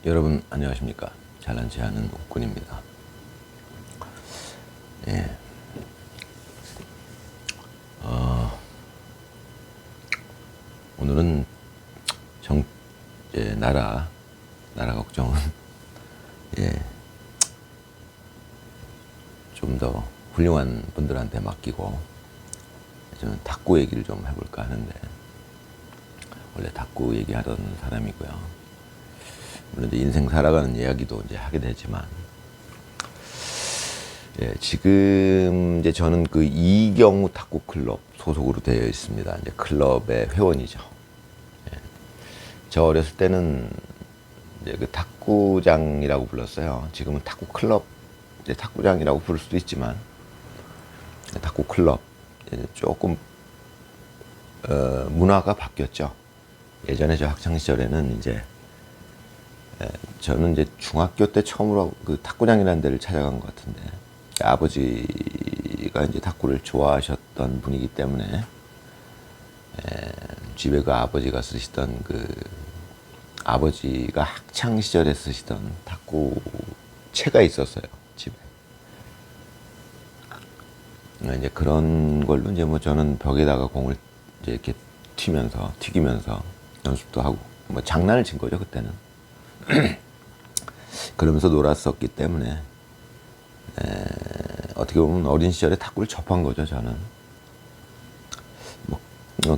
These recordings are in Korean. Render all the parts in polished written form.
여러분 안녕하십니까. 잘난치 않은 옥군입니다. 예. 오늘은 나라 걱정은 좀 더 훌륭한 분들한테 맡기고 저는 탁구 얘기를 좀 해볼까 하는데, 원래 탁구 얘기하던 사람이고요. 물론 이제 인생 살아가는 이야기도 이제 하게 되지만, 지금 이제 저는 그 이경우 탁구 클럽 소속으로 되어 있습니다. 이제 클럽의 회원이죠. 저 어렸을 때는 이제 그 탁구장이라고 불렀어요. 지금은 탁구 클럽, 이제 탁구장이라고 부를 수도 있지만, 탁구 클럽. 조금 문화가 바뀌었죠. 예전에 저 학창 시절에는 이제 저는 이제 중학교 때 처음으로 그 탁구장이라는 데를 찾아간 것 같은데, 아버지가 이제 탁구를 좋아하셨던 분이기 때문에 집에 그 아버지가 쓰시던 아버지가 학창 시절에 쓰시던 탁구 채가 있었어요, 집에. 이제 그런 걸로 이제 뭐 저는 벽에다가 공을 이제 이렇게 튀기면서 연습도 하고, 뭐 장난을 친 거죠 그때는. 그러면서 놀았었기 때문에 어떻게 보면 어린 시절에 탁구를 접한 거죠 저는. 뭐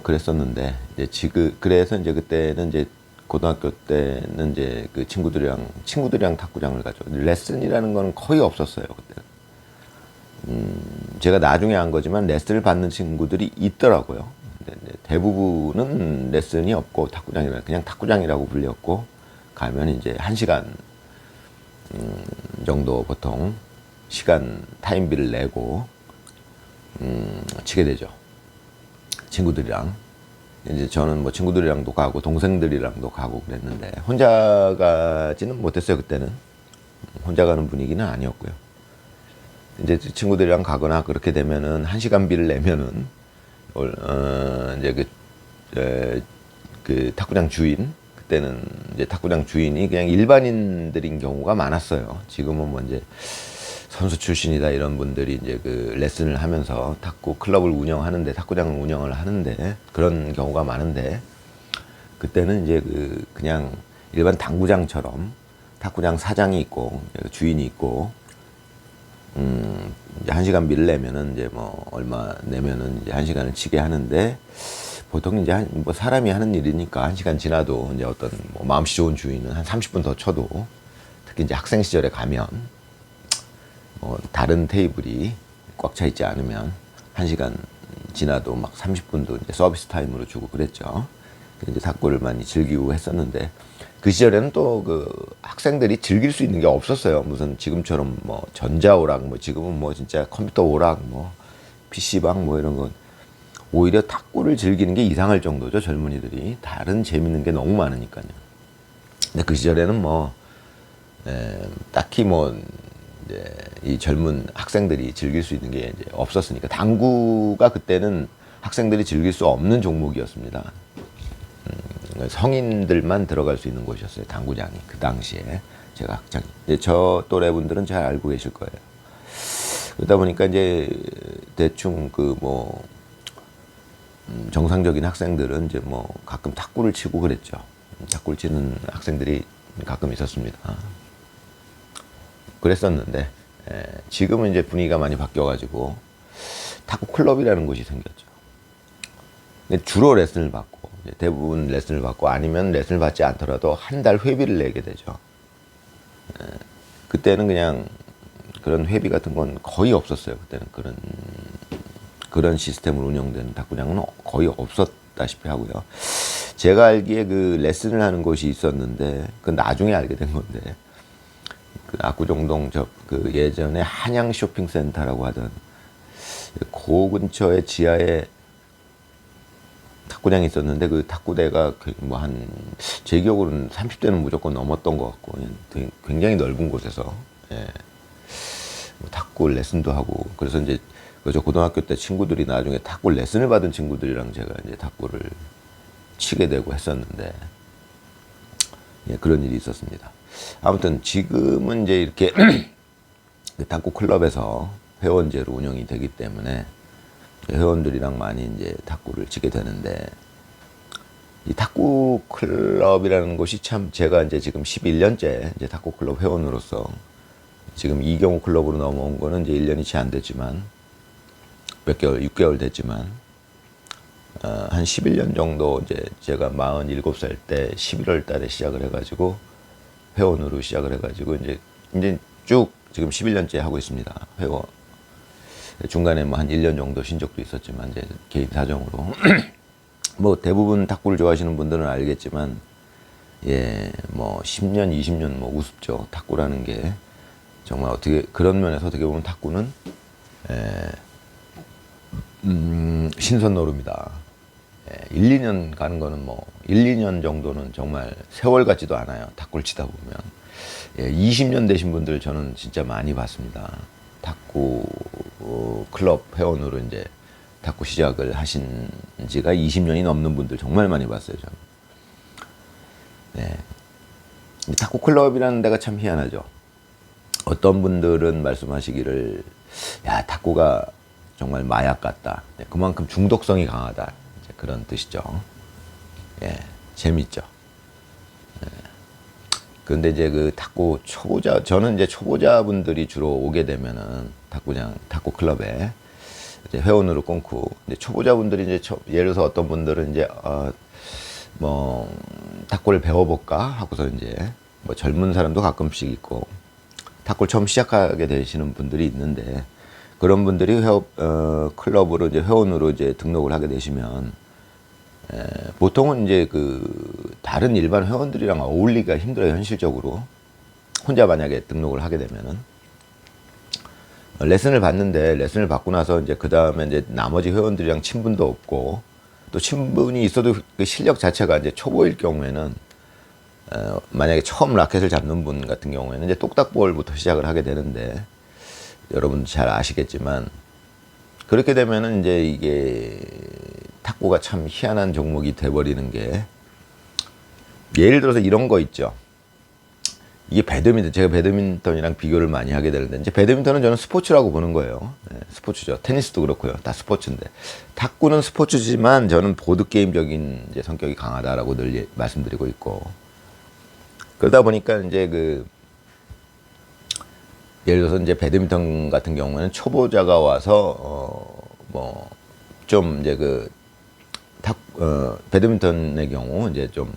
그랬었는데, 이제 그래서 이제 그때는 이제 고등학교 때는 이제 그 친구들이랑 탁구장을 가죠. 레슨이라는 건 거의 없었어요 그때. 제가 나중에 안 거지만 레슨을 받는 친구들이 있더라고요. 근데 대부분은 레슨이 없고 그냥 탁구장이라고 불렸고, 가면 이제 1시간 정도 보통 타임비를 내고 치게 되죠. 친구들이랑. 이제 저는 뭐 친구들이랑도 가고 동생들이랑도 가고 그랬는데, 혼자 가지는 못했어요 그때는. 혼자 가는 분위기는 아니었고요. 이제 친구들이랑 가거나 그렇게 되면은 1시간비를 내면은 이제 그 탁구장 주인, 그때는 이제 탁구장 주인이 그냥 일반인들인 경우가 많았어요. 지금은 뭐 이제 선수 출신이다 이런 분들이 이제 그 레슨을 하면서 탁구 클럽을 운영하는데, 탁구장을 운영을 하는데, 그런 경우가 많은데, 그때는 이제 그냥 일반 당구장처럼 탁구장 사장이 있고 주인이 있고, 이제 1시간비를 내면은 이제 뭐 얼마 내면은 이제 1시간을 치게 하는데, 보통 이제 뭐 사람이 하는 일이니까 1시간 지나도 이제 어떤 뭐 마음씨 좋은 주인은 한 30분 더 쳐도, 특히 이제 학생 시절에 가면 뭐 다른 테이블이 꽉 차 있지 않으면 1시간 지나도 막 30분도 이제 서비스 타임으로 주고 그랬죠. 이제 탁구를 많이 즐기고 했었는데, 그 시절에는 또 그 학생들이 즐길 수 있는 게 없었어요. 무슨 지금처럼 뭐 전자오락, 뭐 지금은 뭐 진짜 컴퓨터 오락, 뭐 PC방 뭐 이런 건, 오히려 탁구를 즐기는 게 이상할 정도죠. 젊은이들이 다른 재밌는 게 너무 많으니까요. 근데 그 시절에는 뭐 딱히 뭐 이제 이 젊은 학생들이 즐길 수 있는 게 이제 없었으니까, 당구가 그때는 학생들이 즐길 수 없는 종목이었습니다. 성인들만 들어갈 수 있는 곳이었어요, 당구장이. 그 당시에 제가 저 또래 분들은 잘 알고 계실 거예요. 그러다 보니까 이제 대충 정상적인 학생들은 이제 뭐 가끔 탁구를 치고 그랬죠. 탁구를 치는 학생들이 가끔 있었습니다. 그랬었는데, 지금은 이제 분위기가 많이 바뀌어가지고 탁구 클럽이라는 곳이 생겼죠. 근데 주로 레슨을 받고, 대부분 레슨을 받고, 아니면 레슨을 받지 않더라도 한 달 회비를 내게 되죠. 그때는 그냥 그런 회비 같은 건 거의 없었어요. 그때는 그런 시스템으로 운영되는 탁구장은 거의 없었다시피 하고요. 제가 알기에 그 레슨을 하는 곳이 있었는데, 그건 나중에 알게 된 건데, 그 압구정동 그 예전에 한양 쇼핑센터라고 하던 그 근처에 지하에 탁구장이 있었는데, 그 탁구대가 뭐 제 기억으로는 30대는 무조건 넘었던 것 같고, 굉장히 넓은 곳에서 뭐 탁구 레슨도 하고, 그래서 이제 저 고등학교 때 친구들이 나중에 탁구 레슨을 받은 친구들이랑 제가 이제 탁구를 치게 되고 했었는데, 예, 그런 일이 있었습니다. 아무튼 지금은 이제 이렇게 그 탁구 클럽에서 회원제로 운영이 되기 때문에 회원들이랑 많이 이제 탁구를 치게 되는데, 이 탁구 클럽이라는 곳이 참, 제가 이제 지금 11년째 이제 탁구 클럽 회원으로서, 지금 이경호 클럽으로 넘어온 거는 이제 1년이 채 안 됐지만, 몇 개월, 6개월 됐지만, 한 11년 정도 이제 제가 47살 때 11월 달에 시작을 해가지고, 회원으로 시작을 해가지고, 이제 쭉 지금 11년째 하고 있습니다. 회원. 중간에 뭐 한 1년 정도 쉰 적도 있었지만, 이제 개인 사정으로. 뭐 대부분 탁구를 좋아하시는 분들은 알겠지만, 예, 뭐 10년, 20년 뭐 우습죠. 탁구라는 게 정말 어떻게, 그런 면에서 어떻게 보면 탁구는 신선 노름이다. 1, 2년 가는 거는 뭐 1, 2년 정도는 정말 세월 같지도 않아요. 탁구를 치다 보면. 20년 되신 분들 저는 진짜 많이 봤습니다. 탁구 클럽 회원으로 이제 탁구 시작을 하신 지가 20년이 넘는 분들 정말 많이 봤어요, 저는. 네. 탁구 클럽이라는 데가 참 희한하죠. 어떤 분들은 말씀하시기를, 야, 탁구가 정말 마약 같다. 네, 그만큼 중독성이 강하다. 이제 그런 뜻이죠. 예, 재밌죠. 예. 그런데 이제 그 탁구 초보자, 저는 이제 초보자분들이 주로 오게 되면은 탁구 클럽에 이제 회원으로 끊고, 이제 초보자분들이 이제 예를 들어서 어떤 분들은 이제 뭐 탁구를 배워볼까 하고서 이제 뭐 젊은 사람도 가끔씩 있고, 탁구를 처음 시작하게 되시는 분들이 있는데, 그런 분들이 클럽으로 이제 회원으로 이제 등록을 하게 되시면, 보통은 이제 그 다른 일반 회원들이랑 어울리기가 힘들어요, 현실적으로. 혼자 만약에 등록을 하게 되면은. 레슨을 받는데, 레슨을 받고 나서 이제 그 다음에 이제 나머지 회원들이랑 친분도 없고, 또 친분이 있어도 그 실력 자체가 이제 초보일 경우에는, 만약에 처음 라켓을 잡는 분 같은 경우에는 이제 똑딱볼부터 시작을 하게 되는데, 여러분 잘 아시겠지만, 그렇게 되면은 이제 이게 탁구가 참 희한한 종목이 돼버리는 게, 예를 들어서 이런 거 있죠. 이게 배드민턴, 제가 배드민턴이랑 비교를 많이 하게 되는데, 이제 배드민턴은 저는 스포츠라고 보는 거예요. 네, 스포츠죠. 테니스도 그렇고요. 다 스포츠인데. 탁구는 스포츠지만 저는 보드게임적인 이제 성격이 강하다라고 늘 말씀드리고 있고. 그러다 보니까 이제 예를 들어서 이제 배드민턴 같은 경우에는 초보자가 와서, 뭐, 좀 이제 배드민턴의 경우 이제 좀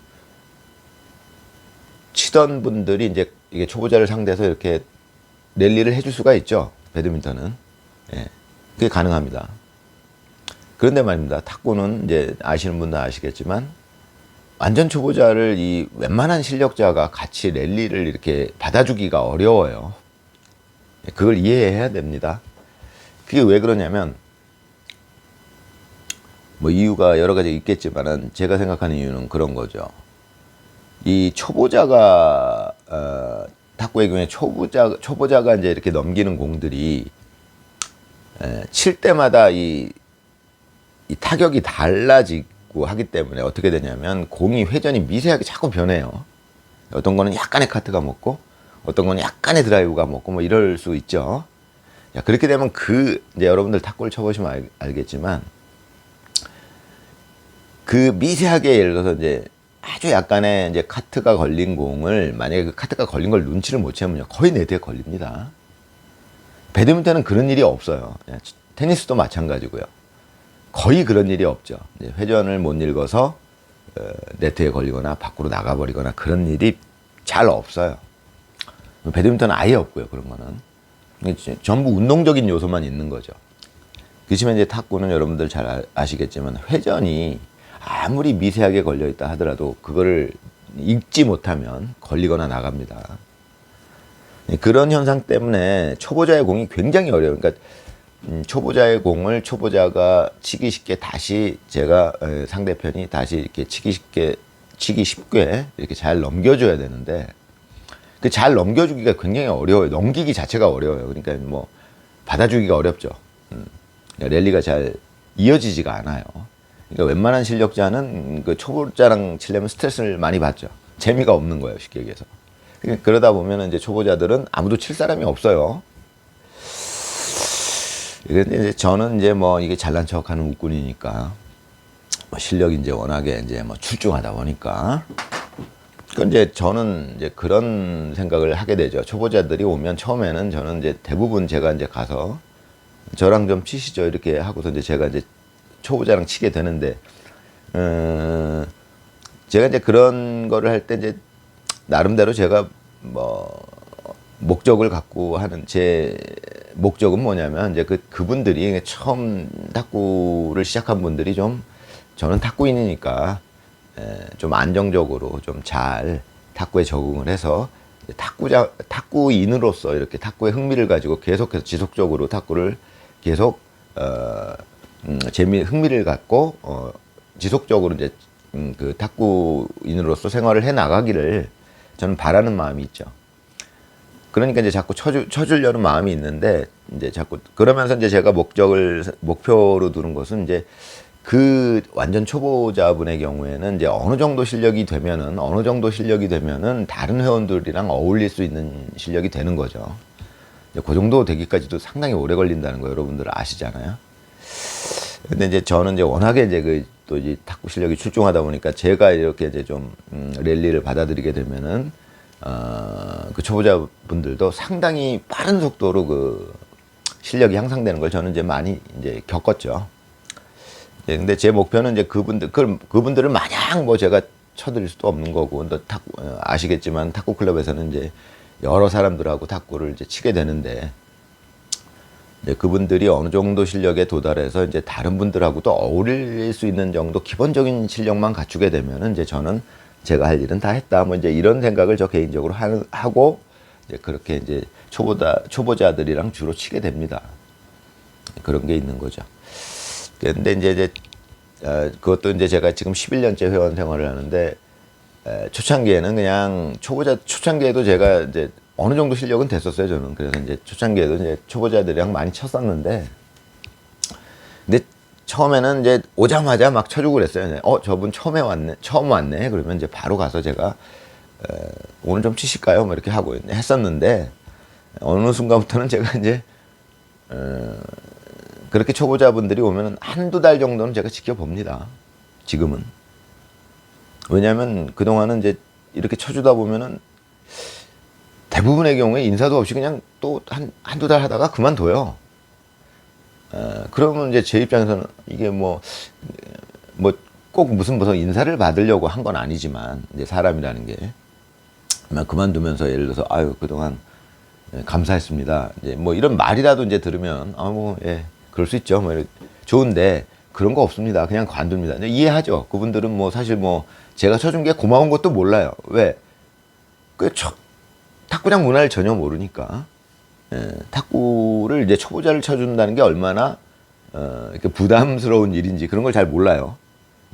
치던 분들이 이제 이게 초보자를 상대해서 이렇게 랠리를 해줄 수가 있죠. 배드민턴은. 예. 그게 가능합니다. 그런데 말입니다. 탁구는 이제 아시는 분도 아시겠지만, 완전 초보자를 이 웬만한 실력자가 같이 랠리를 이렇게 받아주기가 어려워요. 그걸 이해해야 됩니다. 그게 왜 그러냐면, 뭐 이유가 여러 가지 있겠지만은, 제가 생각하는 이유는 그런 거죠. 이 초보자가, 탁구의 경우에 초보자가 이제 이렇게 넘기는 공들이, 칠 때마다 이 타격이 달라지고 하기 때문에 어떻게 되냐면, 공이 회전이 미세하게 자꾸 변해요. 어떤 거는 약간의 카트가 먹고, 어떤 거는 약간의 드라이브가 먹고, 뭐 이럴 수 있죠. 자, 그렇게 되면 이제 여러분들 탁구를 쳐보시면 알겠지만, 그 미세하게 예를 들어서 이제 아주 약간의 이제 카트가 걸린 공을, 만약에 그 카트가 걸린 걸 눈치를 못 채면요, 거의 네트에 걸립니다. 배드민턴은 그런 일이 없어요. 테니스도 마찬가지고요. 거의 그런 일이 없죠. 회전을 못 읽어서 네트에 걸리거나 밖으로 나가버리거나 그런 일이 잘 없어요. 배드민턴은 아예 없고요, 그런 거는. 전부 운동적인 요소만 있는 거죠. 그렇지만 이제 탁구는 여러분들 잘 아시겠지만, 회전이 아무리 미세하게 걸려있다 하더라도 그거를 읽지 못하면 걸리거나 나갑니다. 그런 현상 때문에 초보자의 공이 굉장히 어려워요. 그러니까 초보자의 공을 초보자가 치기 쉽게 다시, 제가 상대편이 다시 이렇게 치기 쉽게 이렇게 잘 넘겨줘야 되는데, 그 잘 넘겨주기가 굉장히 어려워요. 넘기기 자체가 어려워요. 그러니까 뭐 받아주기가 어렵죠. 랠리가 잘 이어지지가 않아요. 그러니까 웬만한 실력자는 그 초보자랑 치려면 스트레스를 많이 받죠. 재미가 없는 거예요, 쉽게 얘기해서. 그러다 보면 이제 초보자들은 아무도 칠 사람이 없어요. 근데 이제 저는 이제 뭐 이게 잘난 척하는 웃군이니까 뭐 실력이 이제 워낙에 이제 뭐 출중하다 보니까 그 이제 저는 이제 그런 생각을 하게 되죠. 초보자들이 오면 처음에는 저는 이제 대부분 제가 이제 가서 저랑 좀 치시죠 이렇게 하고서 이제 제가 이제 초보자랑 치게 되는데 제가 이제 그런 거를 할 때 이제 나름대로 제가 뭐 목적을 갖고 하는 제 목적은 뭐냐면 이제 그분들이 처음 탁구를 시작한 분들이 좀 저는 탁구인이니까 좀 안정적으로 좀 잘 탁구에 적응을 해서 탁구인으로서 이렇게 탁구에 흥미를 가지고 계속해서 지속적으로 탁구를 계속 흥미를 갖고 지속적으로 이제 그 탁구인으로서 생활을 해 나가기를 저는 바라는 마음이 있죠. 그러니까 이제 자꾸 쳐주려는 마음이 있는데 이제 자꾸 그러면서 이제 제가 목표로 두는 것은 이제 그 완전 초보자분의 경우에는 이제 어느 정도 실력이 되면은 다른 회원들이랑 어울릴 수 있는 실력이 되는 거죠. 그 정도 되기까지도 상당히 오래 걸린다는 거 여러분들 아시잖아요. 근데 이제 저는 이제 워낙에 이제 또 이제 탁구 실력이 출중하다 보니까 제가 이렇게 이제 좀 랠리를 받아들이게 되면은 그 초보자분들도 상당히 빠른 속도로 그 실력이 향상되는 걸 저는 이제 많이 이제 겪었죠. 근데 제 목표는 이제 그분들을 마냥 뭐 제가 쳐드릴 수도 없는 거고, 또 아시겠지만 탁구 클럽에서는 이제 여러 사람들하고 탁구를 이제 치게 되는데, 이제 그분들이 어느 정도 실력에 도달해서 이제 다른 분들하고도 어울릴 수 있는 정도 기본적인 실력만 갖추게 되면은 이제 저는 제가 할 일은 다 했다. 뭐 이제 이런 생각을 저 개인적으로 하고 이제 그렇게 이제 초보자들이랑 주로 치게 됩니다. 그런 게 있는 거죠. 근데 이제 그것도 이제 제가 지금 11년째 회원 생활을 하는데 초창기에는 그냥 초창기에도 제가 이제 어느 정도 실력은 됐었어요, 저는. 그래서 이제 초창기에도 이제 초보자들이랑 많이 쳤었는데, 근데 처음에는 이제 오자마자 막 쳐주고 그랬어요. 저분 처음 왔네. 그러면 이제 바로 가서 제가 오늘 좀 치실까요? 뭐 이렇게 하고 했었는데, 어느 순간부터는 제가 이제 그렇게 초보자분들이 오면 한두 달 정도는 제가 지켜봅니다. 지금은. 왜냐하면 그동안은 이제 이렇게 쳐주다 보면은 대부분의 경우에 인사도 없이 그냥 또 한두 달 하다가 그만둬요. 그러면 이제 제 입장에서는 이게 뭐 꼭 무슨 인사를 받으려고 한 건 아니지만, 이제 사람이라는 게. 그만두면서 예를 들어서, 그동안 감사했습니다. 이제 뭐 이런 말이라도 이제 들으면, 예, 그럴 수 있죠. 뭐 좋은데, 그런 거 없습니다. 그냥 관둡니다. 이해하죠. 그분들은 뭐 사실 뭐 제가 쳐준 게 고마운 것도 몰라요. 왜? 탁구장 문화를 전혀 모르니까. 탁구를 이제 초보자를 쳐준다는 게 얼마나 이렇게 부담스러운 일인지 그런 걸 잘 몰라요.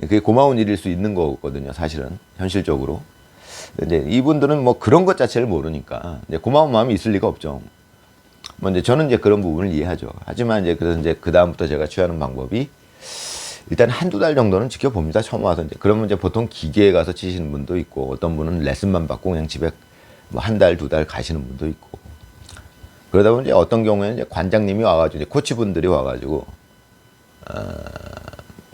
그게 고마운 일일 수 있는 거거든요, 사실은 현실적으로. 이제 이분들은 뭐 그런 것 자체를 모르니까 이제 고마운 마음이 있을 리가 없죠. 뭐 이제 저는 이제 그런 부분을 이해하죠. 하지만 이제 그래서 이제 그 다음부터 제가 취하는 방법이 일단 한두 달 정도는 지켜봅니다. 처음 와서 이제 그러면 이제 보통 기계에 가서 치시는 분도 있고, 어떤 분은 레슨만 받고 그냥 집에 뭐 한 달, 두 달 가시는 분도 있고. 그러다 보면 이제 어떤 경우에는 이제 관장님이 와가지고 이제 코치분들이 와가지고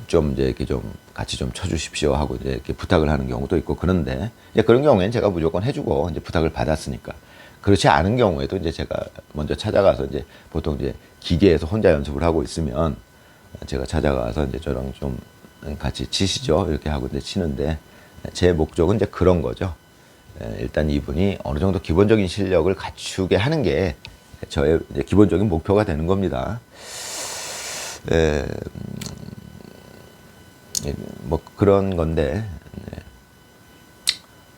좀 이제 이렇게 좀 같이 좀 쳐주십시오 하고 이제 이렇게 부탁을 하는 경우도 있고. 그런데 이제 그런 경우에는 제가 무조건 해주고 이제 부탁을 받았으니까. 그렇지 않은 경우에도 이제 제가 먼저 찾아가서 이제 보통 이제 기계에서 혼자 연습을 하고 있으면 제가 찾아가서 이제 저랑 좀 같이 치시죠 이렇게 하고 이제 치는데, 제 목적은 이제 그런 거죠. 일단 이분이 어느 정도 기본적인 실력을 갖추게 하는 게 저의 이제 기본적인 목표가 되는 겁니다. 뭐 그런 건데,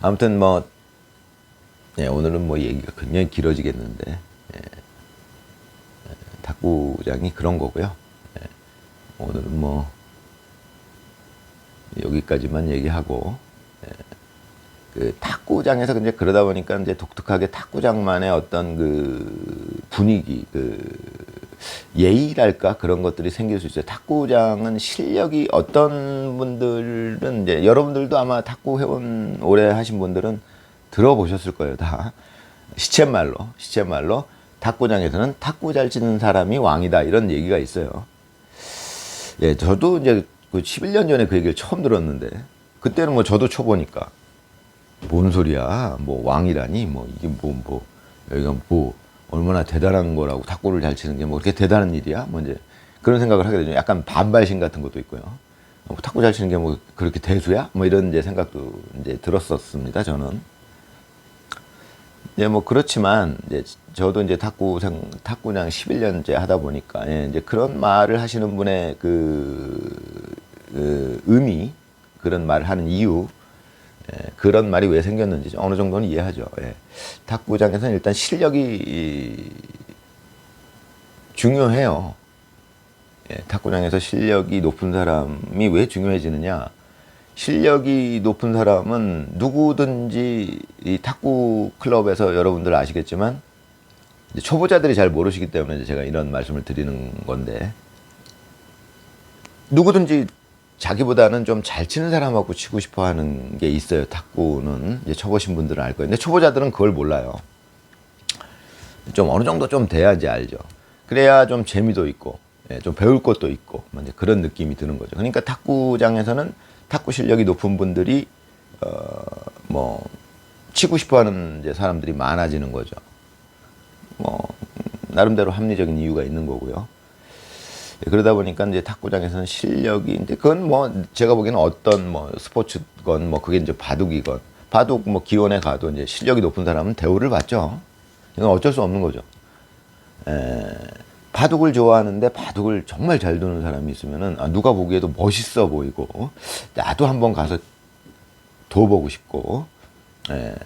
아무튼 뭐 오늘은 뭐 얘기가 굉장히 길어지겠는데, 탁구장이 그런 거고요. 오늘은 뭐 여기까지만 얘기하고, 그 탁구장에서 이제 그러다 보니까 이제 독특하게 탁구장만의 어떤 그 분위기, 그 예의랄까 그런 것들이 생길 수 있어요. 탁구장은 실력이 어떤 분들은 이제 여러분들도 아마 탁구 회원 오래 하신 분들은 들어보셨을 거예요. 다 시쳇말로 탁구장에서는 탁구 잘 치는 사람이 왕이다 이런 얘기가 있어요. 예, 저도 이제 그 11년 전에 그 얘기를 처음 들었는데 그때는 뭐 저도 초보니까 뭔 소리야 뭐 왕이라니 뭐 이게 뭐 여기가 뭐 얼마나 대단한 거라고 탁구를 잘 치는 게 뭐 그렇게 대단한 일이야 뭐 이제 그런 생각을 하게 되죠. 약간 반발심 같은 것도 있고요. 뭐 탁구 잘 치는 게 뭐 그렇게 대수야 뭐 이런 이제 생각도 이제 들었었습니다. 저는 예, 뭐 그렇지만 이제 저도 이제 탁구장 11년째 하다 보니까 예, 이제 그런 말을 하시는 분의 그 의미 그런 말을 하는 이유 예, 그런 말이 왜 생겼는지 어느 정도는 이해하죠. 예. 탁구장에서는 일단 실력이 중요해요. 예, 탁구장에서 실력이 높은 사람이 왜 중요해지느냐? 실력이 높은 사람은 누구든지 이 탁구 클럽에서 여러분들 아시겠지만 이제 초보자들이 잘 모르시기 때문에 이제 제가 이런 말씀을 드리는 건데 누구든지 자기보다는 좀 잘 치는 사람하고 치고 싶어 하는 게 있어요. 탁구는 이제 쳐보신 분들은 알 거예요. 근데 초보자들은 그걸 몰라요. 좀 어느 정도 좀 돼야지 알죠. 그래야 좀 재미도 있고 예, 좀 배울 것도 있고 이제 그런 느낌이 드는 거죠. 그러니까 탁구장에서는 탁구 실력이 높은 분들이 뭐 치고 싶어하는 이제 사람들이 많아지는 거죠. 뭐 나름대로 합리적인 이유가 있는 거고요. 예, 그러다 보니까 이제 탁구장에서는 실력이 이제 그건 뭐 제가 보기에는 어떤 뭐 스포츠건 뭐 그게 이제 바둑이건 바둑 뭐 기원에 가도 이제 실력이 높은 사람은 대우를 받죠. 이건 어쩔 수 없는 거죠. 바둑을 좋아하는데 바둑을 정말 잘 두는 사람이 있으면은 누가 보기에도 멋있어 보이고 나도 한번 가서 둬보고 싶고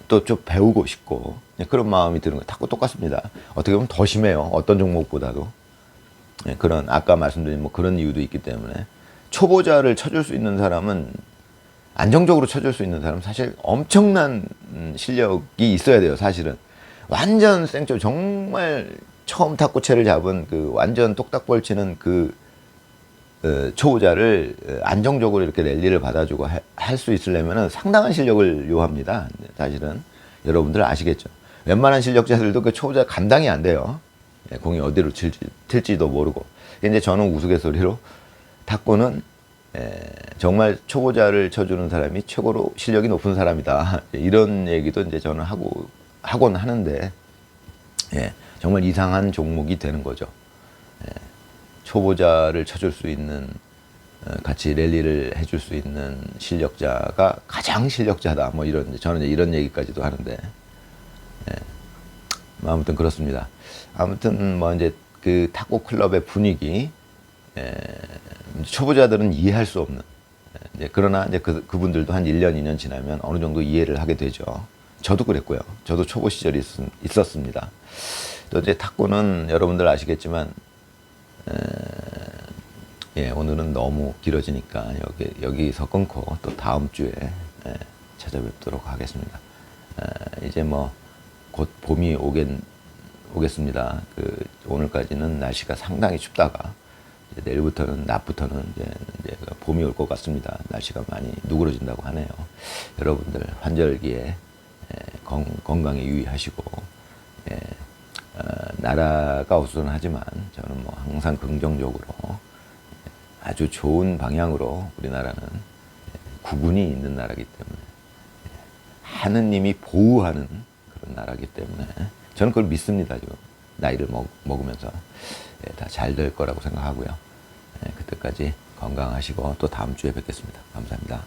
또 좀 배우고 싶고 그런 마음이 드는 거예요. 탁구 똑같습니다. 어떻게 보면 더 심해요. 어떤 종목보다도 그런 아까 말씀드린 뭐 그런 이유도 있기 때문에 초보자를 쳐줄 수 있는 사람은 안정적으로 쳐줄 수 있는 사람은 사실 엄청난 실력이 있어야 돼요. 사실은 완전 생초 정말 처음 탁구채를 잡은 그 완전 똑딱볼 치는 그 초보자를 안정적으로 이렇게 랠리를 받아주고 할 수 있으려면 상당한 실력을 요합니다. 사실은 여러분들 아시겠죠. 웬만한 실력자들도 그 초보자 감당이 안 돼요. 공이 어디로 튈지도 모르고. 이제 저는 우스갯소리로 탁구는 정말 초보자를 쳐주는 사람이 최고로 실력이 높은 사람이다. 이런 얘기도 이제 저는 하곤 하는데, 예, 정말 이상한 종목이 되는 거죠. 예, 초보자를 쳐줄 수 있는, 같이 랠리를 해줄 수 있는 실력자가 가장 실력자다. 뭐 이런, 저는 이제 이런 얘기까지도 하는데, 예, 뭐 아무튼 그렇습니다. 아무튼 뭐 이제 그 탁구 클럽의 분위기, 초보자들은 이해할 수 없는, 이제 그러나 이제 그분들도 한 1년, 2년 지나면 어느 정도 이해를 하게 되죠. 저도 그랬고요. 저도 초보 시절이 있었습니다. 또 이제 탁구는 여러분들 아시겠지만, 예, 오늘은 너무 길어지니까 여기서 끊고 또 다음 주에 찾아뵙도록 하겠습니다. 이제 뭐 곧 봄이 오겠습니다. 오늘까지는 날씨가 상당히 춥다가 이제 내일부터는 낮부터는 이제 봄이 올 것 같습니다. 날씨가 많이 누그러진다고 하네요. 여러분들 환절기에 건강에 유의하시고 나라가 우선하지만 저는 뭐 항상 긍정적으로 아주 좋은 방향으로 우리나라는 국운이 있는 나라이기 때문에 하느님이 보호하는 그런 나라이기 때문에 저는 그걸 믿습니다. 지금 나이를 먹으면서 다 잘 될 거라고 생각하고요. 그때까지 건강하시고 또 다음 주에 뵙겠습니다. 감사합니다.